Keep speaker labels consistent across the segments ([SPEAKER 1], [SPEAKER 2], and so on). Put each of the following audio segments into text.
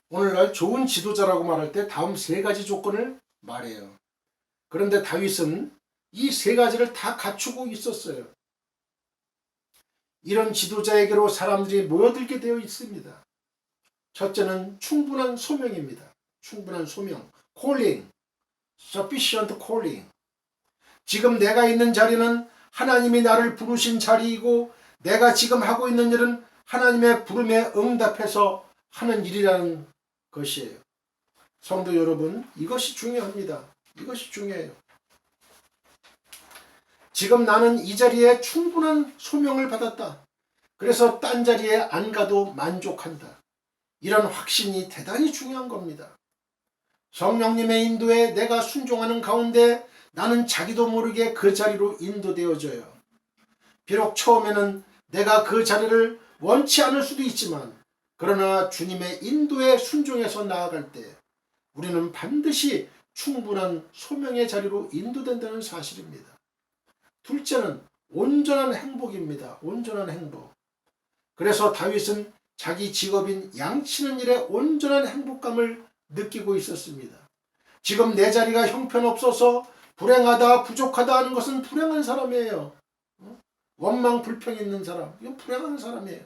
[SPEAKER 1] 오늘날 좋은 지도자라고 말할 때 다음 세 가지 조건을 말해요. 그런데 다윗은 이 세 가지를 다 갖추고 있었어요. 이런 지도자에게로 사람들이 모여들게 되어 있습니다. 첫째는 충분한 소명입니다. 충분한 소명. calling, sufficient calling. 지금 내가 있는 자리는 하나님이 나를 부르신 자리이고 내가 지금 하고 있는 일은 하나님의 부름에 응답해서 하는 일이라는 것이에요. 성도 여러분, 이것이 중요합니다. 이것이 중요해요. 지금 나는 이 자리에 충분한 소명을 받았다. 그래서 딴 자리에 안 가도 만족한다. 이런 확신이 대단히 중요한 겁니다. 성령님의 인도에 내가 순종하는 가운데 나는 자기도 모르게 그 자리로 인도되어져요. 비록 처음에는 내가 그 자리를 원치 않을 수도 있지만 그러나 주님의 인도에 순종해서 나아갈 때 우리는 반드시 충분한 소명의 자리로 인도된다는 사실입니다. 둘째는 온전한 행복입니다. 온전한 행복. 그래서 다윗은 자기 직업인 양치는 일에 온전한 행복감을 느끼고 있었습니다. 지금 내 자리가 형편없어서 불행하다 부족하다 하는 것은 불행한 사람이에요. 원망 불평 있는 사람, 이건 불행한 사람이에요.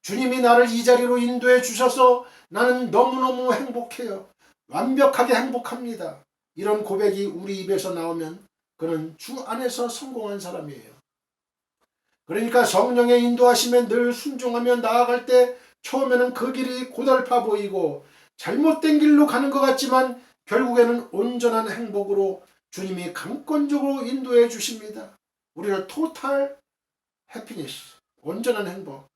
[SPEAKER 1] 주님이 나를 이 자리로 인도해 주셔서 나는 너무너무 행복해요. 완벽하게 행복합니다. 이런 고백이 우리 입에서 나오면 그는 주 안에서 성공한 사람이에요. 그러니까 성령의 인도하심에 늘 순종하며 나아갈 때 처음에는 그 길이 고달파 보이고 잘못된 길로 가는 것 같지만 결국에는 온전한 행복으로 주님이 강권적으로 인도해 주십니다. 우리를 토탈 해피니스, 온전한 행복.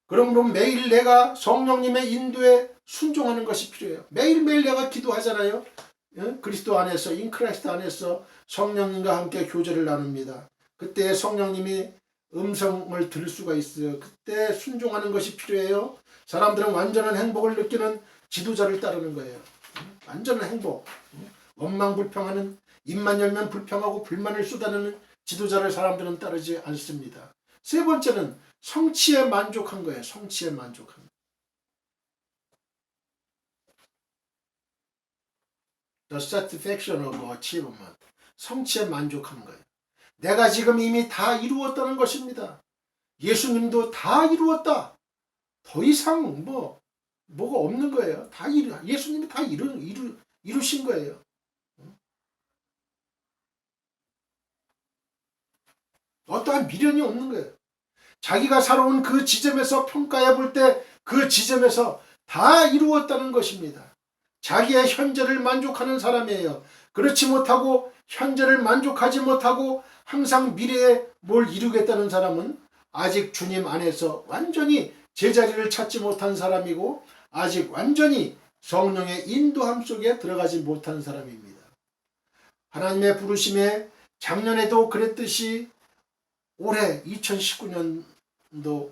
[SPEAKER 1] 그럼 매일 내가 성령님의 인도에 순종하는 것이 필요해요. 매일매일 내가 기도하잖아요. 그리스도 안에서, 인크라이스트 안에서 성령님과 함께 교제를 나눕니다. 그때 성령님이 음성을 들을 수가 있어요. 그때 순종하는 것이 필요해요. 사람들은 완전한 행복을 느끼는 지도자를 따르는 거예요. 완전한 행복. 원망 불평하는, 입만 열면 불평하고 불만을 쏟아내는 지도자를 사람들은 따르지 않습니다. 세 번째는 성취에 만족한 거예요. 성취에 만족한. The satisfaction of achievement. 성취에 만족하는 거예요. 내가 지금 이미 다 이루었다는 것입니다. 예수님도 다 이루었다. 더 이상 뭐가 없는 거예요. 예수님이 다 이루신 거예요. 어떠한 미련이 없는 거예요. 자기가 살아온 그 지점에서 평가해 볼 때 그 지점에서 다 이루었다는 것입니다. 자기의 현재를 만족하는 사람이에요. 그렇지 못하고 현재를 만족하지 못하고 항상 미래에 뭘 이루겠다는 사람은 아직 주님 안에서 완전히 제자리를 찾지 못한 사람이고 아직 완전히 성령의 인도함 속에 들어가지 못한 사람입니다. 하나님의 부르심에 작년에도 그랬듯이 올해 2019년도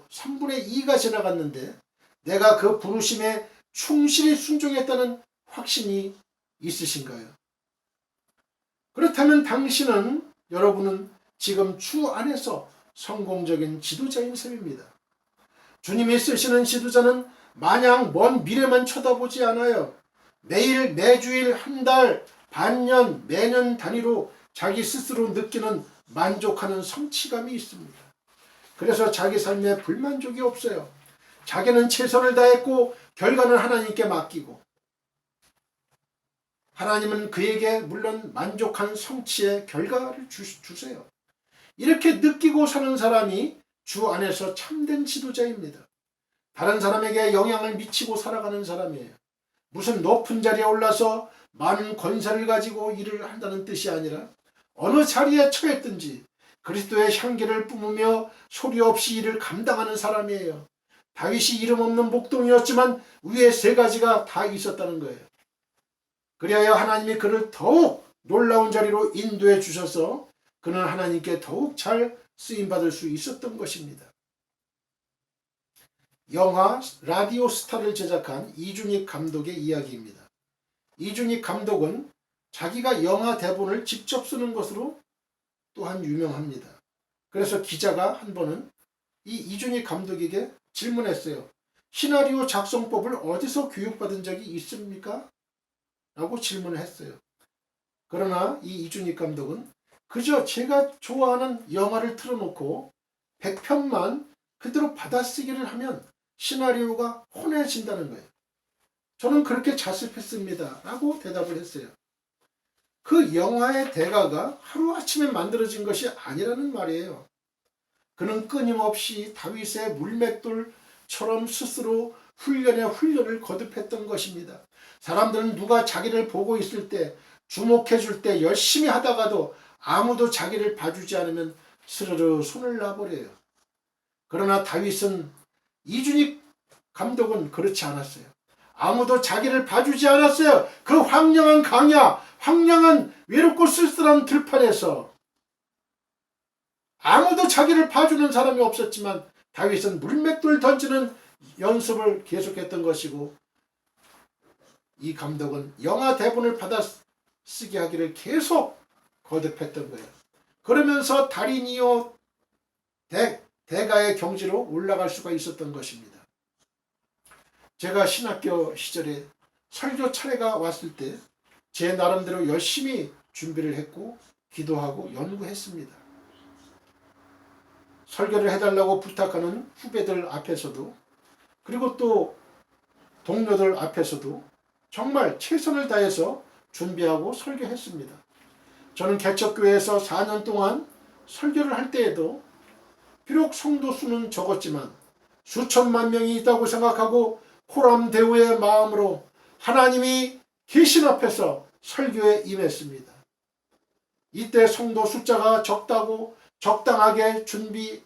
[SPEAKER 1] 3분의 2가 지나갔는데 내가 그 부르심에 충실히 순종했다는 확신이 있으신가요? 그렇다면 여러분은 지금 주 안에서 성공적인 지도자인 셈입니다. 주님이 쓰시는 지도자는 마냥 먼 미래만 쳐다보지 않아요. 매일, 매주일, 한 달, 반년, 매년 단위로 자기 스스로 느끼는 만족하는 성취감이 있습니다. 그래서 자기 삶에 불만족이 없어요. 자기는 최선을 다했고 결과는 하나님께 맡기고 하나님은 그에게 물론 만족한 성취의 결과를 주세요. 이렇게 느끼고 사는 사람이 주 안에서 참된 지도자입니다. 다른 사람에게 영향을 미치고 살아가는 사람이에요. 무슨 높은 자리에 올라서 많은 권세를 가지고 일을 한다는 뜻이 아니라 어느 자리에 처했든지 그리스도의 향기를 뿜으며 소리 없이 일을 감당하는 사람이에요. 다윗이 이름 없는 목동이었지만 위에 세 가지가 다 있었다는 거예요. 그리하여 하나님이 그를 더욱 놀라운 자리로 인도해 주셔서 그는 하나님께 더욱 잘 쓰임받을 수 있었던 것입니다. 영화 라디오 스타를 제작한 이준익 감독의 이야기입니다. 이준익 감독은 자기가 영화 대본을 직접 쓰는 것으로 또한 유명합니다. 그래서 기자가 한 번은 이 이준익 감독에게 질문했어요. 시나리오 작성법을 어디서 교육받은 적이 있습니까? 라고 질문을 했어요. 그러나 이 이준익 감독은 그저 제가 좋아하는 영화를 틀어놓고 100편만 그대로 받아쓰기를 하면 시나리오가 혼해진다는 거예요. 저는 그렇게 자습했습니다. 라고 대답을 했어요. 그 영화의 대가가 하루아침에 만들어진 것이 아니라는 말이에요. 그는 끊임없이 다윗의 물맷돌처럼 스스로 훈련에 훈련을 거듭했던 것입니다. 사람들은 누가 자기를 보고 있을 때, 주목해 줄 때 열심히 하다가도 아무도 자기를 봐주지 않으면 스르르 손을 놔버려요. 그러나 다윗은, 이준익 감독은 그렇지 않았어요. 아무도 자기를 봐주지 않았어요. 그 황량한 강야, 황량한 외롭고 쓸쓸한 들판에서 아무도 자기를 봐주는 사람이 없었지만 다윗은 물맷돌 던지는 연습을 계속했던 것이고, 이 감독은 영화 대본을 받아 쓰게 하기를 계속 거듭했던 거예요. 그러면서 달인이요 대가의 경지로 올라갈 수가 있었던 것입니다. 제가 신학교 시절에 설교 차례가 왔을 때 제 나름대로 열심히 준비를 했고 기도하고 연구했습니다. 설교를 해달라고 부탁하는 후배들 앞에서도, 그리고 또 동료들 앞에서도 정말 최선을 다해서 준비하고 설교했습니다. 저는 개척교회에서 4년 동안 설교를 할 때에도 비록 성도 수는 적었지만 수천만 명이 있다고 생각하고 호람대우의 마음으로 하나님이 계신 앞에서 설교에 임했습니다. 이때 성도 숫자가 적다고 적당하게 준비하고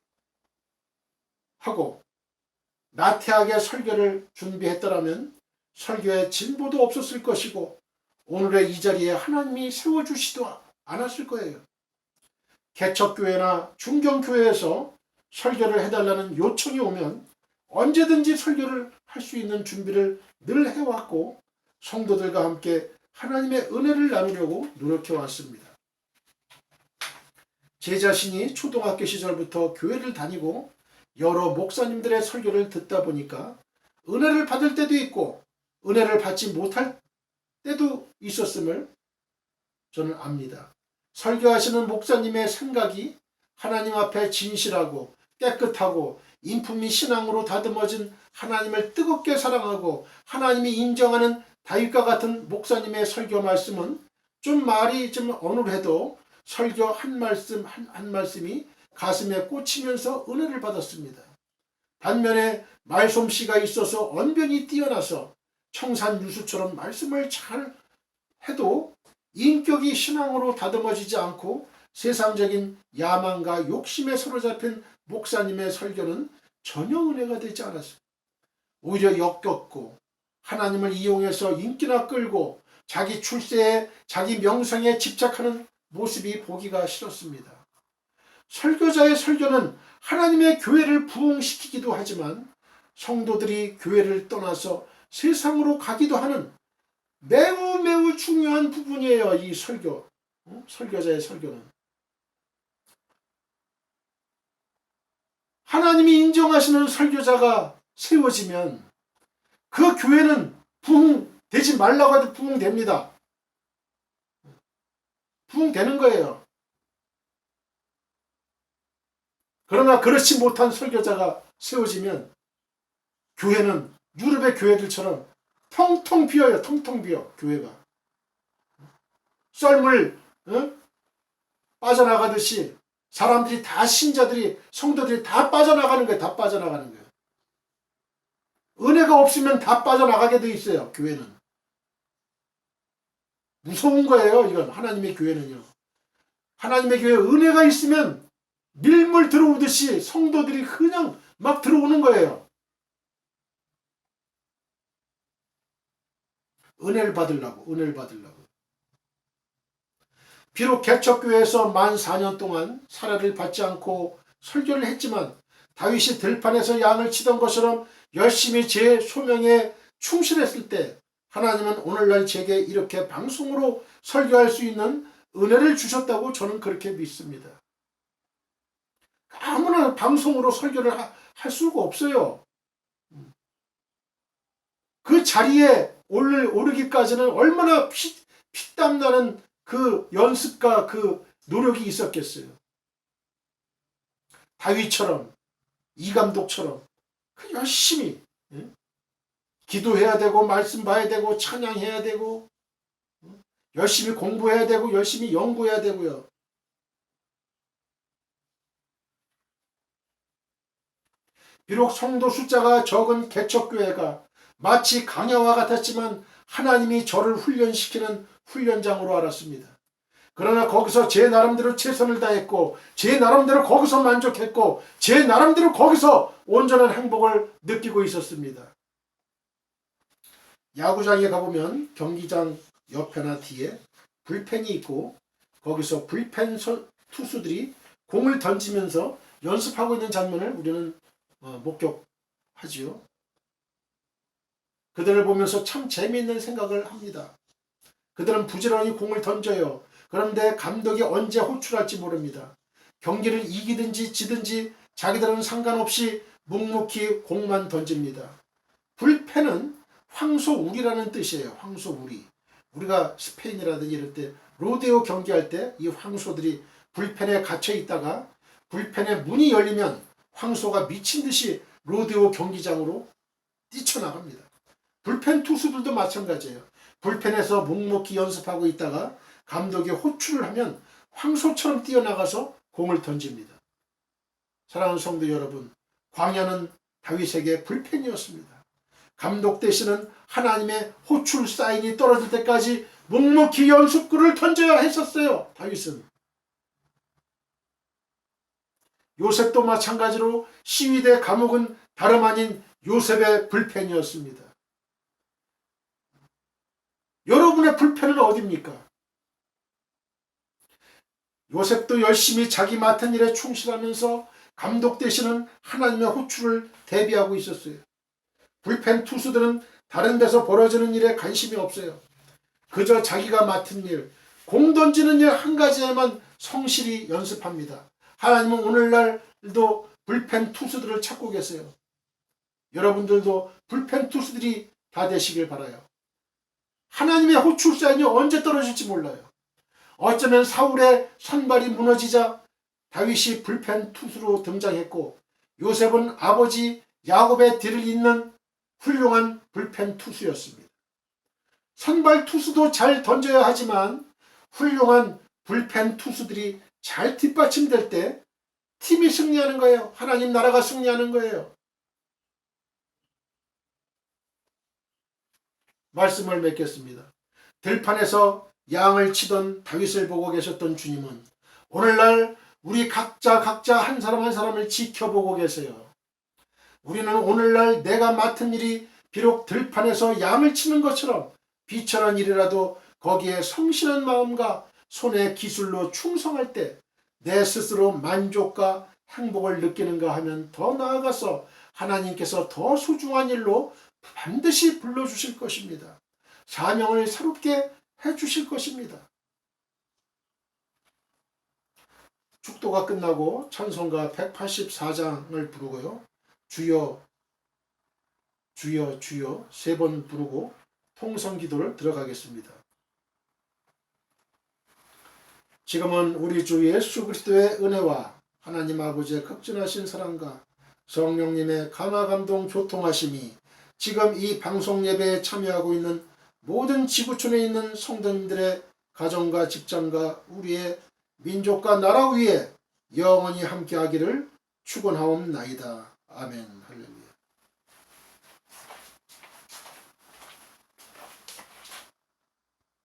[SPEAKER 1] 나태하게 설교를 준비했더라면 설교에 진보도 없었을 것이고 오늘의 이 자리에 하나님이 세워주시도 않았을 거예요. 개척교회나 중경교회에서 설교를 해달라는 요청이 오면 언제든지 설교를 할 수 있는 준비를 늘 해왔고 성도들과 함께 하나님의 은혜를 나누려고 노력해왔습니다. 제 자신이 초등학교 시절부터 교회를 다니고 여러 목사님들의 설교를 듣다 보니까 은혜를 받을 때도 있고 은혜를 받지 못할 때도 있었음을 저는 압니다. 설교하시는 목사님의 생각이 하나님 앞에 진실하고 깨끗하고 인품이 신앙으로 다듬어진 하나님을 뜨겁게 사랑하고 하나님이 인정하는 다윗과 같은 목사님의 설교 말씀은 좀 말이 좀 어눌해도 설교 한 말씀 한 말씀이 가슴에 꽂히면서 은혜를 받았습니다. 반면에 말솜씨가 있어서 언변이 뛰어나서 청산유수처럼 말씀을 잘 해도 인격이 신앙으로 다듬어지지 않고 세상적인 야망과 욕심에 사로잡힌 목사님의 설교는 전혀 은혜가 되지 않았어요. 오히려 역겹고 하나님을 이용해서 인기나 끌고 자기 출세에 자기 명성에 집착하는 모습이 보기가 싫었습니다. 설교자의 설교는 하나님의 교회를 부흥시키기도 하지만 성도들이 교회를 떠나서 세상으로 가기도 하는 매우 중요한 부분이에요. 이 설교, 설교자의 설교는. 하나님이 인정하시는 설교자가 세워지면 그 교회는 부흥되지 말라고 해도 부흥됩니다. 부흥되는 거예요. 그러나 그렇지 못한 설교자가 세워지면 교회는 유럽의 교회들처럼 텅텅 비어요. 텅텅 비어 교회가. 썰물 빠져나가듯이 사람들이 다 신자들이 성도들이 다 빠져나가는 거예요. 다 빠져나가는 거예요. 은혜가 없으면 다 빠져나가게 돼 있어요. 교회는. 무서운 거예요. 이건 하나님의 교회는요. 하나님의 교회에 은혜가 있으면 밀물 들어오듯이 성도들이 그냥 막 들어오는 거예요. 은혜를 받으려고. 비록 개척교회에서 만 4년 동안 사례를 받지 않고 설교를 했지만 다윗이 들판에서 양을 치던 것처럼 열심히 제 소명에 충실했을 때 하나님은 오늘날 제게 이렇게 방송으로 설교할 수 있는 은혜를 주셨다고 저는 그렇게 믿습니다. 아무나 방송으로 설교를 할 수가 없어요. 그 자리에 오르기까지는 얼마나 피땀 나는 그 연습과 그 노력이 있었겠어요. 다윗처럼, 이감독처럼 열심히 기도해야 되고 말씀 봐야 되고 찬양해야 되고 열심히 공부해야 되고 열심히 연구해야 되고요. 비록 성도 숫자가 적은 개척교회가 마치 강야와 같았지만 하나님이 저를 훈련시키는 훈련장으로 알았습니다. 그러나 거기서 제 나름대로 최선을 다했고 제 나름대로 거기서 만족했고 제 나름대로 거기서 온전한 행복을 느끼고 있었습니다. 야구장에 가보면 경기장 옆에나 뒤에 불펜이 있고 거기서 불펜 투수들이 공을 던지면서 연습하고 있는 장면을 우리는 목격하지요. 그들을 보면서 참 재미있는 생각을 합니다. 그들은 부지런히 공을 던져요. 그런데 감독이 언제 호출할지 모릅니다. 경기를 이기든지 지든지 자기들은 상관없이 묵묵히 공만 던집니다. 불펜은 황소우리라는 뜻이에요. 황소우리. 우리가 스페인이라든지 이럴 때 로데오 경기할 때 이 황소들이 불펜에 갇혀 있다가 불펜의 문이 열리면 황소가 미친 듯이 로데오 경기장으로 뛰쳐나갑니다. 불펜 투수들도 마찬가지예요. 불펜에서 묵묵히 연습하고 있다가 감독이 호출을 하면 황소처럼 뛰어나가서 공을 던집니다. 사랑하는 성도 여러분, 광야는 다윗에게 불펜이었습니다. 감독 대신은 하나님의 호출 사인이 떨어질 때까지 묵묵히 연습구를 던져야 했었어요. 다윗은. 요셉도 마찬가지로 시위대 감옥은 다름 아닌 요셉의 불펜이었습니다. 여러분의 불펜은 어디입니까? 요셉도 열심히 자기 맡은 일에 충실하면서 감독 대신은 하나님의 호출을 대비하고 있었어요. 불펜 투수들은 다른 데서 벌어지는 일에 관심이 없어요. 그저 자기가 맡은 일, 공 던지는 일 한 가지에만 성실히 연습합니다. 하나님은 오늘날도 불펜 투수들을 찾고 계세요. 여러분들도 불펜 투수들이 다 되시길 바라요. 하나님의 호출 사인이 언제 떨어질지 몰라요. 어쩌면 사울의 선발이 무너지자 다윗이 불펜 투수로 등장했고 요셉은 아버지 야곱의 뒤를 잇는 훌륭한 불펜 투수였습니다. 선발 투수도 잘 던져야 하지만 훌륭한 불펜 투수들이 잘 뒷받침될 때 팀이 승리하는 거예요. 하나님 나라가 승리하는 거예요. 말씀을 맺겠습니다. 들판에서 양을 치던 다윗을 보고 계셨던 주님은 오늘날 우리 각자 한 사람 한 사람을 지켜보고 계세요. 우리는 오늘날 내가 맡은 일이 비록 들판에서 양을 치는 것처럼 비천한 일이라도 거기에 성실한 마음과 손의 기술로 충성할 때 내 스스로 만족과 행복을 느끼는가 하면 더 나아가서 하나님께서 더 소중한 일로 반드시 불러주실 것입니다. 사명을 새롭게 해주실 것입니다. 축도가 끝나고 찬송가 184장을 부르고요. 주여 주여 주여 세 번 부르고 통성기도를 들어가겠습니다. 지금은 우리 주 예수 그리스도의 은혜와 하나님 아버지의 극진하신 사랑과 성령님의 감화 감동 교통하심이 지금 이 방송 예배에 참여하고 있는 모든 지구촌에 있는 성도님들의 가정과 직장과 우리의 민족과 나라 위에 영원히 함께하기를 축원하옵나이다. 아멘. 할렐루야.